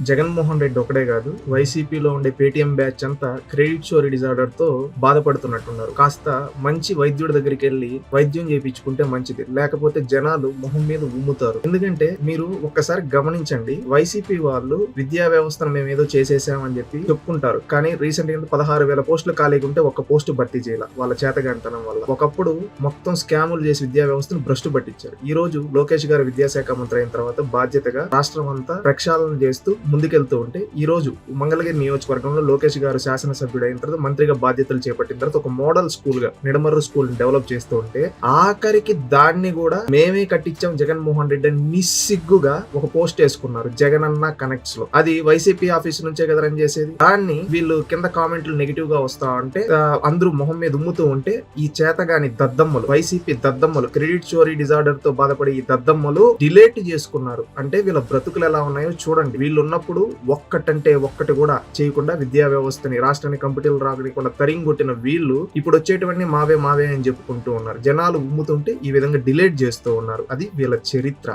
జగన్మోహన్ రెడ్డి ఒకడే కాదు, వైసీపీలో ఉండే పేటీఎం బ్యాచ్ అంతా క్రెడిట్ చోరీ డిజార్డర్ తో బాధపడుతున్నట్టున్నారు. కాస్త మంచి వైద్యుడి దగ్గరికి వెళ్ళి వైద్యం చేయించుకుంటే మంచిది, లేకపోతే జనాలు మొహం మీద ఉమ్ముతారు. ఎందుకంటే మీరు ఒక్కసారి గమనించండి, వైసీపీ వాళ్ళు విద్యా వ్యవస్థను మేము ఏదో చేసేసామని చెప్పి చెప్పుకుంటారు, కానీ రీసెంట్ గా 16,000 పోస్టులు ఖాళీగా ఉంటే ఒక్క పోస్టు భర్తీ చేయాల వాళ్ళ చేతగాంతనం వల్ల. ఒకప్పుడు మొత్తం స్కాములు చేసి విద్యా వ్యవస్థను భ్రష్టు పట్టించారు. ఈ రోజు లోకేష్ గారు విద్యాశాఖ మంత్రి అయిన తర్వాత బాధ్యతగా రాష్ట్రం అంతా ప్రక్షాళన చేస్తూ ముందుకెళ్తూ ఉంటే, ఈ రోజు మంగళగిరి నియోజకవర్గంలో లోకేష్ గారు శాసనసభ్యుడు అయిన తర్వాత మంత్రిగా బాధ్యతలు చేపట్టిన తర్వాత ఒక మోడల్ స్కూల్ గా నిడమర్రు స్కూల్ ని డెవలప్ చేస్తూ ఉంటే, ఆఖరికి దాన్ని కూడా మేమే కట్టించాం జగన్మోహన్ రెడ్డి అని నిస్సిగ్గుగా ఒక పోస్ట్ వేసుకున్నారు జగనన్న కనెక్ట్స్ లో. అది వైసీపీ ఆఫీస్ నుంచే కదా రన్ చేసేది. దాన్ని వీళ్ళు కింద కామెంట్లు నెగిటివ్ గా వస్తా ఉంటే అందరూ మొహం మీద ఉమ్ముతూ ఉంటే, ఈ చేతగాని దద్దమ్మలు, వైసీపీ దద్దమ్మలు, క్రెడిట్ చోరీ డిజార్డర్ తో బాధపడే ఈ దద్దమ్మలు డిలేట్ చేసుకున్నారు. అంటే వీళ్ళ బ్రతుకులు ఎలా ఉన్నాయో చూడండి. వీళ్ళు ఉన్నప్పుడు ఒక్కటంటే ఒక్కటి కూడా చేయకుండా విద్యా వ్యవస్థని, రాష్ట్రానికి కంప్యూటర్లు రాకుండా తరింగొట్టిన వీళ్ళు ఇప్పుడు వచ్చేటివన్నీ మావే మావే అని చెప్పుకుంటూ ఉన్నారు. జనాలు ఉమ్ముతుంటే ఈ విధంగా డిలేట్ చేస్తూ ఉన్నారు. అది వీళ్ళ చరిత్ర.